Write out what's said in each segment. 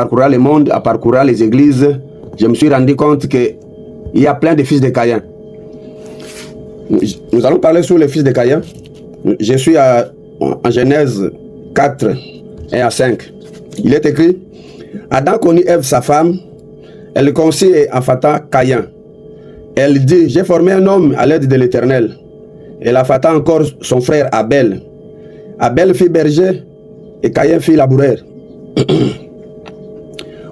parcourant le monde, en parcourant les églises, je me suis rendu compte qu'il y a plein de fils de Caïn. Nous allons parler sur les fils de Caïn. Je suis en Genèse 4, 1 à 5. Il est écrit: Adam connut Ève sa femme, elle conçut et enfanta Caïn. Elle dit: j'ai formé un homme à l'aide de l'Éternel. Elle enfanta encore son frère Abel. Abel fit berger et Caïn fit laboureur.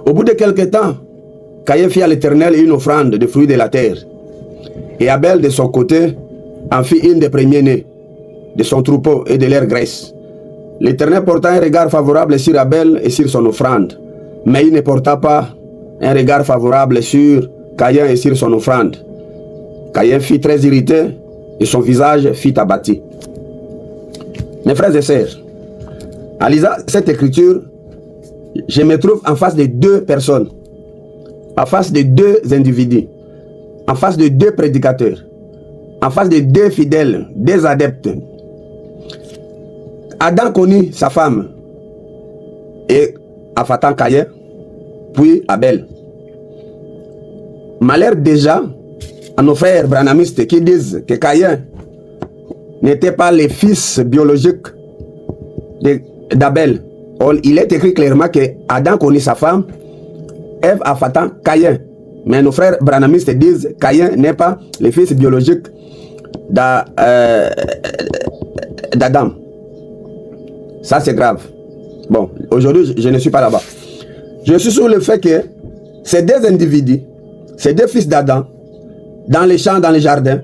Au bout de quelque temps, Caïn fit à l'Éternel une offrande de fruits de la terre. Et Abel de son côté en fit une des premiers-nés de son troupeau et de leur graisse. L'Éternel porta un regard favorable sur Abel et sur son offrande, mais il ne porta pas un regard favorable sur Caïn et sur son offrande. Caïn fut très irrité et son visage fut abattu. Mes frères et sœurs, en lisant cette écriture, je me trouve en face de deux personnes, en face de deux individus, en face de deux prédicateurs, en face de deux fidèles, des adeptes. Adam connut sa femme et enfanta Caïn, puis Abel. Malheur déjà à nos frères branhamistes qui disent que Caïn n'était pas le fils biologique d'Abel. Il est écrit clairement que Adam connut sa femme, Ève enfanta Caïn. Mais nos frères branhamistes disent que Caïn n'est pas le fils biologique d'Adam. Ça c'est grave. Bon, aujourd'hui je ne suis pas là-bas. Je suis sur le fait que ces deux individus, ces deux fils d'Adam, dans les champs, dans les jardins,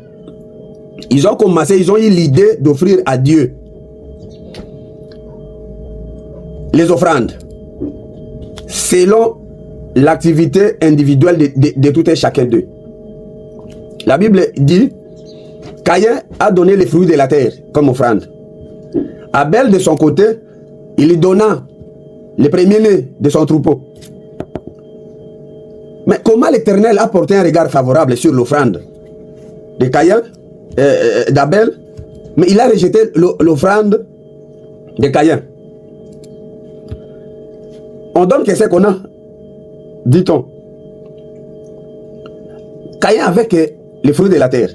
ils ont eu l'idée d'offrir à Dieu les offrandes selon l'activité individuelle de tout un chacun d'eux. La Bible dit: Caïn a donné les fruits de la terre comme offrande. Abel de son côté, il lui donna les premiers-nés de son troupeau. Mais comment l'Éternel a porté un regard favorable sur l'offrande de Caïn, d'Abel, mais il a rejeté l'offrande de Caïn? On donne que ce qu'on a, dit-on. Caïn avait que les fruits de la terre.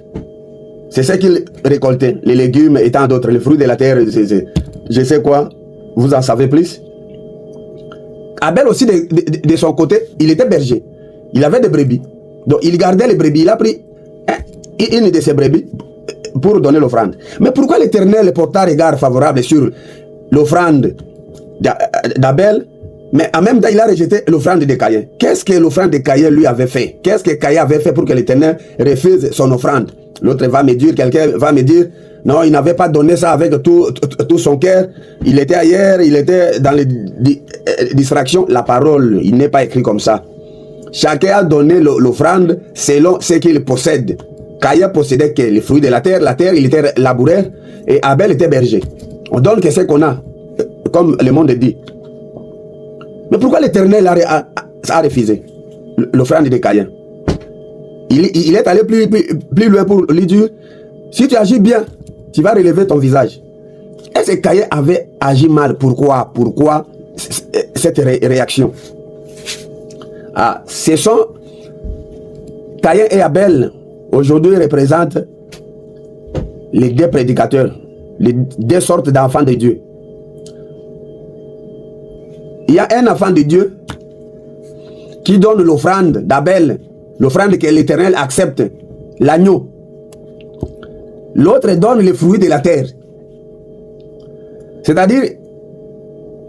C'est ce qu'il récoltait, les légumes et tant d'autres, les fruits de la terre, je sais quoi, vous en savez plus. Abel aussi, de son côté, il était berger. Il avait des brebis. Donc il gardait les brebis. Il a pris une de ses brebis pour donner l'offrande. Mais pourquoi l'Éternel porta un regard favorable sur l'offrande d'Abel, mais en même temps il a rejeté l'offrande de Caïn? Qu'est-ce que l'offrande de Caïn lui avait fait? Qu'est-ce que Caïn avait fait pour que l'Éternel refuse son offrande? L'autre va me dire, quelqu'un va me dire: non, il n'avait pas donné ça avec tout son cœur. Il était ailleurs, il était dans les distractions. La parole, il n'est pas écrit comme ça. Chacun a donné l'offrande selon ce qu'il possède. Caïn possédait que les fruits de la terre, il était laboureur, et Abel était berger. On donne que ce qu'on a, comme le monde dit. Mais pourquoi l'Éternel a refusé l'offrande de Caïn? Il est allé plus loin pour lui dire: si tu agis bien, tu vas relever ton visage. Est-ce que Caïn avait agi mal? Pourquoi cette réaction? Ce sont Caïn et Abel aujourd'hui représentent les deux prédicateurs, les deux sortes d'enfants de Dieu. Il y a un enfant de Dieu qui donne l'offrande d'Abel, l'offrande que l'Éternel accepte, l'agneau. L'autre donne les fruits de la terre. C'est-à-dire,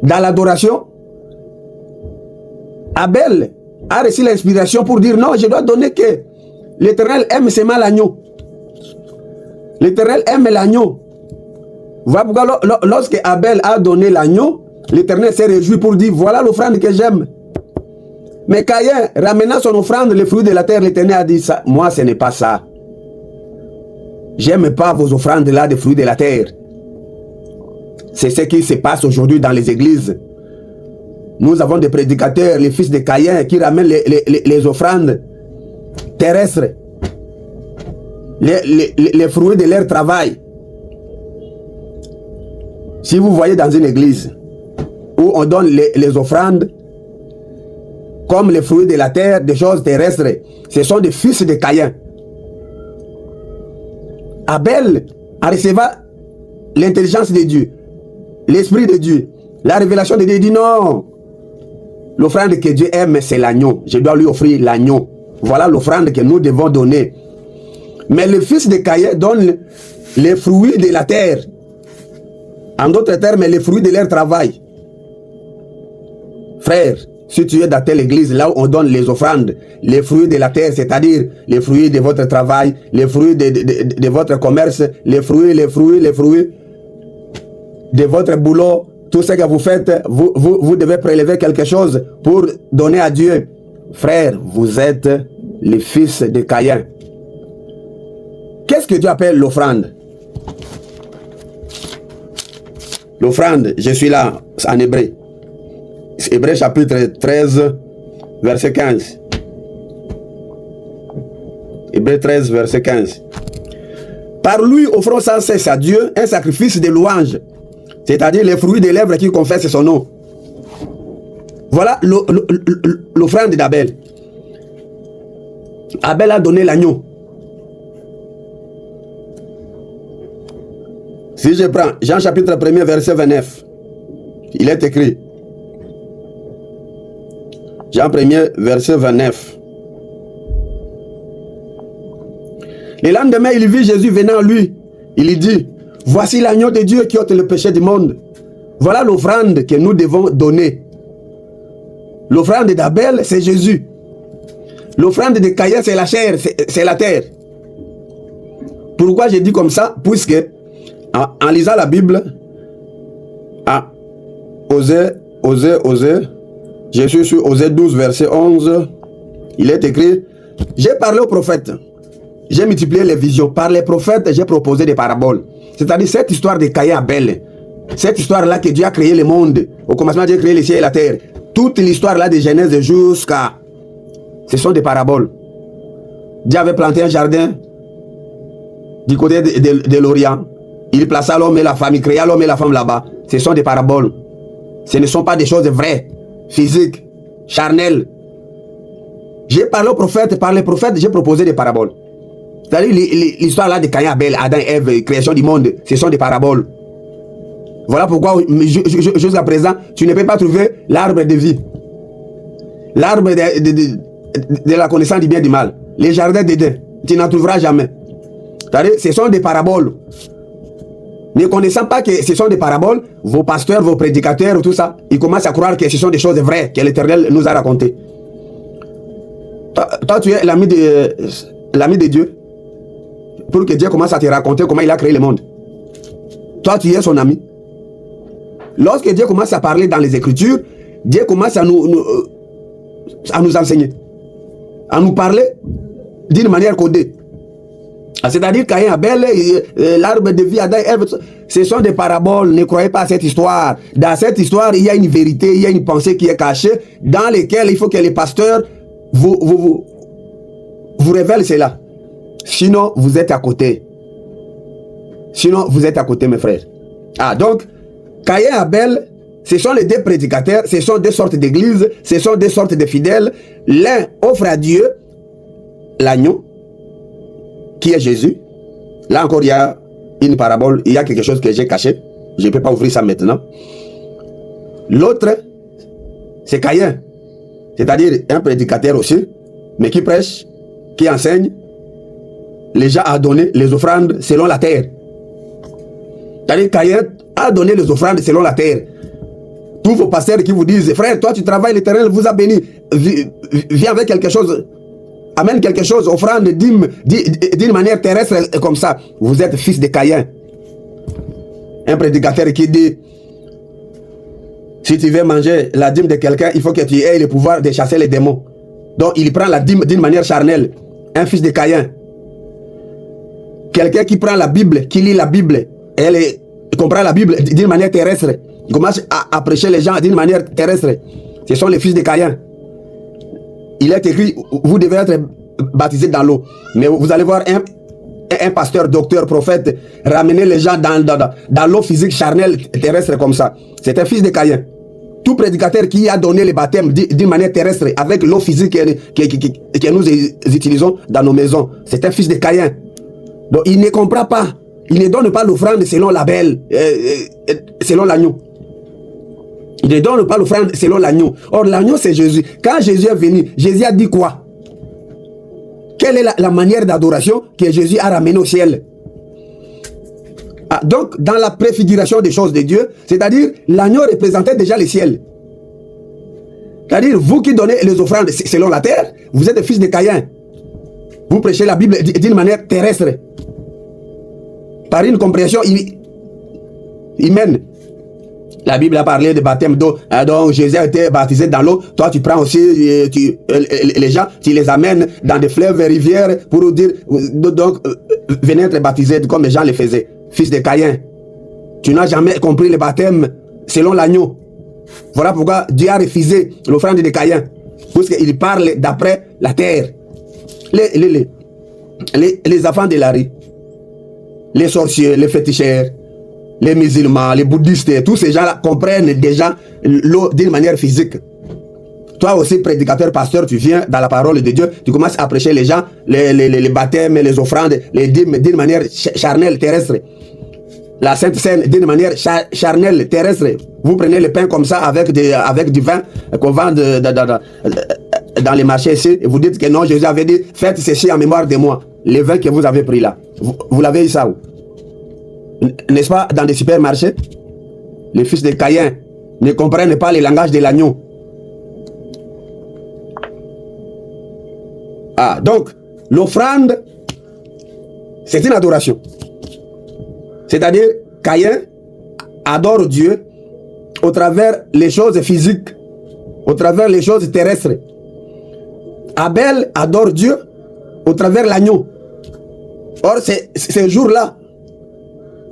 dans l'adoration, Abel a reçu l'inspiration pour dire: non, je dois donner que l'Éternel aime seulement l'agneau. L'Éternel aime l'agneau. Voilà pourquoi lorsque Abel a donné l'agneau, l'Éternel s'est réjoui pour dire: voilà l'offrande que j'aime. Mais Caïn, ramenant son offrande, les fruits de la terre, l'Éternel a dit: ça, moi ce n'est pas ça. J'aime pas vos offrandes là des fruits de la terre. C'est ce qui se passe aujourd'hui dans les églises. Nous avons des prédicateurs, les fils de Caïn, qui ramènent les offrandes terrestres, les fruits de leur travail. Si vous voyez dans une église où on donne les offrandes comme les fruits de la terre, des choses terrestres. Ce sont des fils de Caïn. Abel a reçu l'intelligence de Dieu, l'esprit de Dieu, la révélation de Dieu. Il dit non, l'offrande que Dieu aime, c'est l'agneau. Je dois lui offrir l'agneau. Voilà l'offrande que nous devons donner. Mais le fils de Caïn donne les fruits de la terre. En d'autres termes, les fruits de leur travail. Frère, si tu es dans telle église, là où on donne les offrandes, les fruits de la terre, c'est-à-dire les fruits de votre travail, les fruits de votre commerce, les fruits de votre boulot, tout ce que vous faites, vous devez prélever quelque chose pour donner à Dieu. Frère, vous êtes les fils de Caïn. Qu'est-ce que Dieu appelle l'offrande? L'offrande, je suis là, en hébreu. Hébreu chapitre 13, verset 15. Hébreu 13, verset 15. Par lui, offrons sans cesse à Dieu un sacrifice de louange, c'est-à-dire les fruits des lèvres qui confessent son nom. Voilà l'offrande d'Abel. Abel a donné l'agneau. Si je prends Jean chapitre 1er, verset 29, il est écrit. Jean 1er, verset 29. Le lendemain, il vit Jésus venant à lui. Il lui dit, voici l'agneau de Dieu qui ôte le péché du monde. Voilà l'offrande que nous devons donner. L'offrande d'Abel, c'est Jésus. L'offrande de Caïn, c'est la chair, c'est la terre. Pourquoi je dis comme ça? Puisque, en lisant la Bible, Osée, je suis sur Osée 12, verset 11, il est écrit, j'ai parlé aux prophètes, j'ai multiplié les visions, par les prophètes, j'ai proposé des paraboles. C'est-à-dire cette histoire de Caïn Abel, cette histoire-là que Dieu a créé le monde, au commencement Dieu a créé les cieux et la terre, toute l'histoire-là de Genèse jusqu'à... Ce sont des paraboles. Dieu avait planté un jardin du côté de l'Orient. Il plaça l'homme et la femme, il créa l'homme et la femme là-bas. Ce sont des paraboles. Ce ne sont pas des choses vraies, physiques, charnelles. J'ai parlé aux prophètes, par les prophètes, j'ai proposé des paraboles. C'est-à-dire l'histoire là de Caïn, Abel, Adam, Ève, création du monde, ce sont des paraboles. Voilà pourquoi jusqu'à présent, tu ne peux pas trouver l'arbre de vie. L'arbre de la connaissance du bien et du mal. Les jardins d'Éden, tu n'en trouveras jamais. C'est-à-dire, ce sont des paraboles. Ne connaissant pas que ce sont des paraboles, vos pasteurs, vos prédicateurs, tout ça, ils commencent à croire que ce sont des choses vraies que l'Éternel nous a racontées. Toi, tu es l'ami de Dieu. Pour que Dieu commence à te raconter comment il a créé le monde. Toi, tu es son ami. Lorsque Dieu commence à parler dans les Écritures, Dieu commence à nous enseigner, à nous parler d'une manière codée. C'est-à-dire Caïn, Abel, l'arbre de vie, Adam, Ève, ce sont des paraboles. Ne croyez pas à cette histoire. Dans cette histoire, il y a une vérité, il y a une pensée qui est cachée, dans laquelle il faut que les pasteurs vous révèlent cela. Sinon, vous êtes à côté. Sinon, vous êtes à côté, mes frères. Donc, Caïn et Abel, ce sont les deux prédicateurs, ce sont deux sortes d'églises, ce sont deux sortes de fidèles. L'un offre à Dieu l'agneau, qui est Jésus. Là encore, il y a une parabole, il y a quelque chose que j'ai caché. Je ne peux pas ouvrir ça maintenant. L'autre, c'est Caïn, c'est-à-dire un prédicateur aussi, mais qui prêche, qui enseigne. Les gens ont donné les offrandes selon la terre. C'est-à-dire Caïn a donné les offrandes selon la terre. Tous vos pasteurs qui vous disent, frère, toi tu travailles, l'Éternel vous a béni, viens avec quelque chose, amène quelque chose, offrande, dîme, d'une manière terrestre comme ça. Vous êtes fils de Caïn. Un prédicateur qui dit, si tu veux manger la dîme de quelqu'un, il faut que tu aies le pouvoir de chasser les démons. Donc il prend la dîme d'une manière charnelle. Un fils de Caïn. Quelqu'un qui prend la Bible, qui lit la Bible, il comprend la Bible d'une manière terrestre. Il commence à prêcher les gens d'une manière terrestre. Ce sont les fils de Caïn. Il est écrit, vous devez être baptisés dans l'eau. Mais vous allez voir un pasteur, docteur, prophète, ramener les gens dans l'eau physique, charnelle, terrestre comme ça. C'est un fils de Caïn. Tout prédicateur qui a donné le baptême d'une manière terrestre avec l'eau physique que nous utilisons dans nos maisons, c'est un fils de Caïn. Donc il ne comprend pas. Il ne donne pas l'offrande selon la belle, selon l'agneau. Il ne donne pas l'offrande selon l'agneau. Or l'agneau c'est Jésus. Quand Jésus est venu, Jésus a dit quoi? Quelle est la manière d'adoration que Jésus a ramenée au ciel? Donc, dans la préfiguration des choses de Dieu, c'est-à-dire, l'agneau représentait déjà le ciel. C'est-à-dire, vous qui donnez les offrandes selon la terre, vous êtes des fils de Caïn. Vous prêchez la Bible d'une manière terrestre. Par une compréhension humaine. La Bible a parlé de baptême d'eau. Donc, Jésus a été baptisé dans l'eau. Toi, tu prends aussi les gens, tu les amènes dans des fleuves et rivières pour dire, donc, venez être baptisés comme les gens le faisaient. Fils de Caïn, tu n'as jamais compris le baptême selon l'agneau. Voilà pourquoi Dieu a refusé l'offrande de Caïn. Parce qu'il parle d'après la terre. Les enfants de la rue, les sorciers, les féticheurs, les musulmans, les bouddhistes, tous ces gens-là comprennent déjà l'eau d'une manière physique. Toi aussi, prédicateur, pasteur, tu viens dans la parole de Dieu, tu commences à prêcher les gens, les baptêmes, les offrandes, les dîmes d'une manière charnelle, terrestre. La Sainte Seine d'une manière charnelle, terrestre. Vous prenez le pain comme ça avec du vin qu'on vend dans les marchés ici, et vous dites que non, Jésus avait dit, faites ceci en mémoire de moi. Le vin que vous avez pris là. Vous l'avez eu ça où? N'est-ce pas dans des supermarchés? Les fils de Caïn ne comprennent pas le langage de l'agneau. Donc, l'offrande, c'est une adoration. C'est-à-dire, Caïn adore Dieu au travers les choses physiques, au travers les choses terrestres. Abel adore Dieu au travers l'agneau. Or, ce jour-là,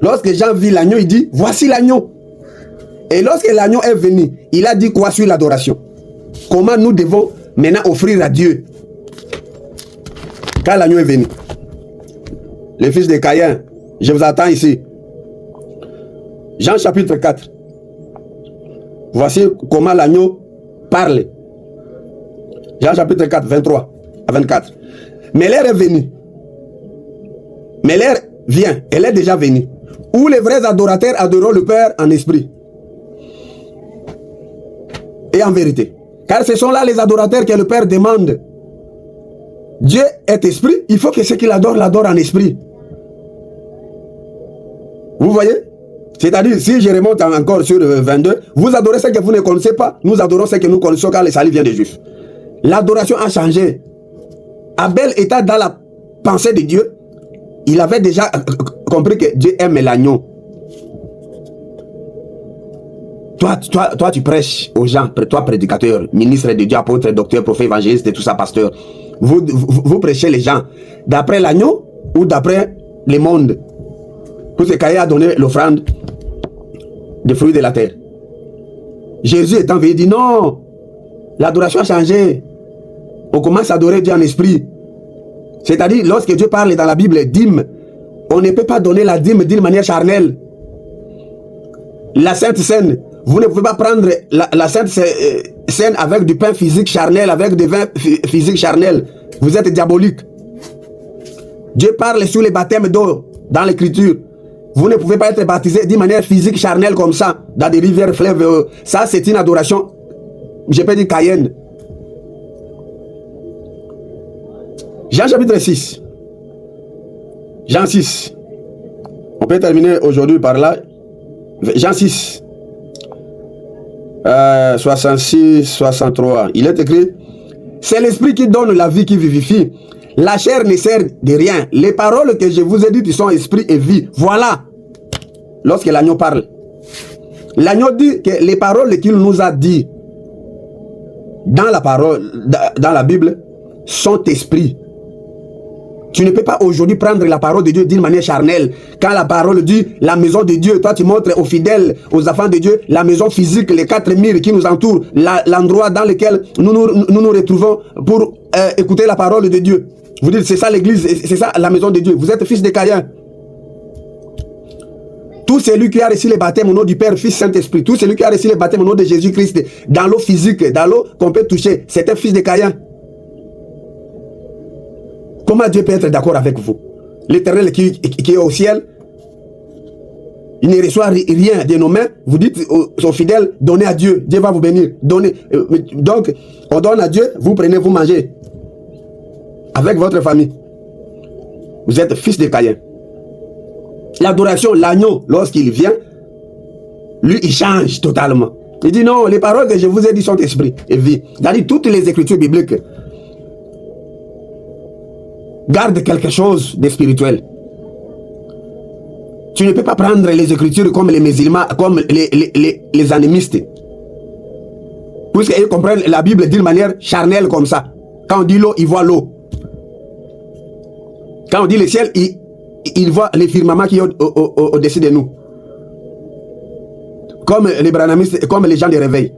lorsque Jean vit l'agneau, il dit, voici l'agneau. Et lorsque l'agneau est venu, il a dit quoi sur l'adoration? Comment nous devons maintenant offrir à Dieu quand l'agneau est venu? Les fils de Caïn, je vous attends ici. Jean chapitre 4. Voici comment l'agneau parle. Jean chapitre 4, 23 à 24. Mais l'heure est venue. Mais l'heure vient. Elle est déjà venue. Où les vrais adorateurs adoreront le Père en esprit et en vérité. Car ce sont là les adorateurs que le Père demande. Dieu est esprit. Il faut que ceux qui l'adorent en esprit. Vous voyez? C'est-à-dire, si je remonte encore sur 22, vous adorez ce que vous ne connaissez pas, nous adorons ce que nous connaissons car le salut vient des Juifs. L'adoration a changé. Abel étant dans la pensée de Dieu, il avait déjà compris que Dieu aime l'agneau. Toi, tu prêches aux gens, toi prédicateur, ministre de Dieu, apôtre, docteur, prophète, évangéliste et tout ça, pasteur. Vous prêchez les gens d'après l'agneau ou d'après le monde? Parce que Caïn a donné l'offrande des fruits de la terre. Jésus étant venu, il dit non, l'adoration a changé. On commence à adorer Dieu en esprit. C'est-à-dire, lorsque Dieu parle dans la Bible, dîme, on ne peut pas donner la dîme d'une manière charnelle. La Sainte Seine, vous ne pouvez pas prendre la Sainte Seine avec du pain physique charnel, avec du vin physique charnel. Vous êtes diabolique. Dieu parle sur les baptêmes d'eau dans l'Écriture. Vous ne pouvez pas être baptisé d'une manière physique charnelle comme ça, dans des rivières, fleuves. Ça, c'est une adoration, je peux dire Caïn. Jean chapitre 6. Jean 6. On peut terminer aujourd'hui par là. Jean 6. 66, 63. Il est écrit, c'est l'esprit qui donne la vie, qui vivifie. La chair ne sert de rien. Les paroles que je vous ai dites sont esprit et vie. Voilà. Lorsque l'agneau parle. L'agneau dit que les paroles qu'il nous a dit dans la parole, dans la Bible, sont esprit. Tu ne peux pas aujourd'hui prendre la parole de Dieu d'une manière charnelle. Quand la parole dit la maison de Dieu, toi tu montres aux fidèles, aux enfants de Dieu, la maison physique, les 4 murs qui nous entourent, l'endroit dans lequel nous retrouvons pour écouter la parole de Dieu. Vous dites c'est ça l'église, c'est ça la maison de Dieu. Vous êtes fils de Caïn. Tout celui qui a reçu le baptême au nom du Père, Fils, Saint-Esprit, tout celui qui a reçu le baptême au nom de Jésus-Christ, dans l'eau physique, dans l'eau qu'on peut toucher, c'est un fils de Caïn. Comment Dieu peut être d'accord avec vous? L'Éternel qui est au ciel, il ne reçoit rien de nos mains. Vous dites aux fidèles, donnez à Dieu, Dieu va vous bénir. Donnez. Donc, on donne à Dieu, vous prenez, vous mangez. Avec votre famille. Vous êtes fils de Caïn. L'adoration, l'agneau, lorsqu'il vient, lui, il change totalement. Il dit non, les paroles que je vous ai dit sont esprit et vie. C'est-à-dire, toutes les écritures bibliques gardent quelque chose de spirituel. Tu ne peux pas prendre les écritures comme les musulmans, comme les animistes. Puisqu'ils comprennent la Bible d'une manière charnelle comme ça. Quand on dit l'eau, ils voient l'eau. Quand on dit le ciel, ils voient les firmaments qui sont au-dessus de nous. Comme les branhamistes, comme les gens de réveil.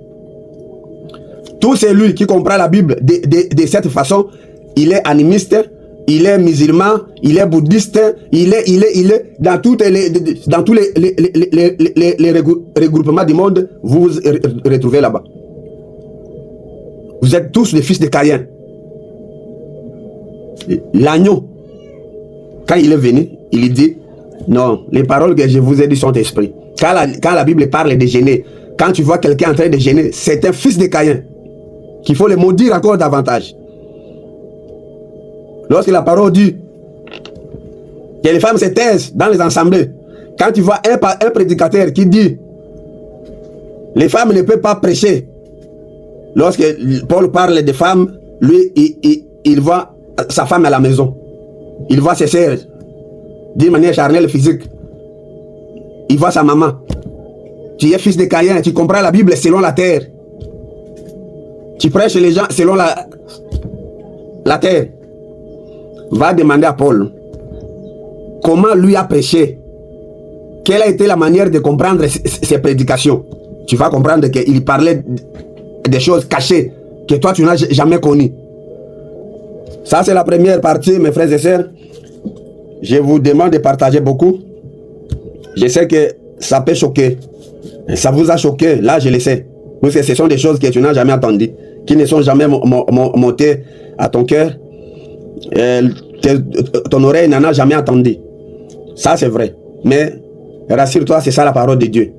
Tout celui qui comprend la Bible de cette façon, il est animiste, il est musulman, il est bouddhiste, il est dans tous les regroupements du monde, vous vous retrouvez là-bas. Vous êtes tous les fils de Caïn. L'agneau, quand il est venu, il dit, non, les paroles que je vous ai dit sont esprit. Quand la Bible parle de gêner, quand tu vois quelqu'un en train de gêner, c'est un fils de Caïn, qu'il faut le maudire encore davantage. Lorsque la parole dit que les femmes se taisent dans les assemblées, quand tu vois un prédicateur qui dit les femmes ne peuvent pas prêcher, lorsque Paul parle des femmes, lui, il voit sa femme à la maison. Il voit ses sœurs d'une manière charnelle physique. Il voit sa maman. Tu es fils de Caïn, tu comprends la Bible selon la terre. Tu prêches les gens selon la terre. Va demander à Paul comment lui a prêché. Quelle a été la manière de comprendre ses prédications. Tu vas comprendre qu'il parlait des choses cachées que toi tu n'as jamais connues. Ça c'est la première partie, mes frères et sœurs. Je vous demande de partager beaucoup. Je sais que ça peut choquer. Ça vous a choqué, là je le sais. Parce que ce sont des choses que tu n'as jamais entendues, qui ne sont jamais montées à ton cœur. Ton oreille n'en a jamais entendu. Ça c'est vrai. Mais rassure-toi, c'est ça la parole de Dieu.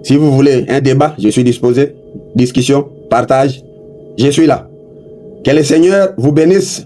Si vous voulez un débat, je suis disposé. Discussion, partage, je suis là. Que le Seigneur vous bénisse.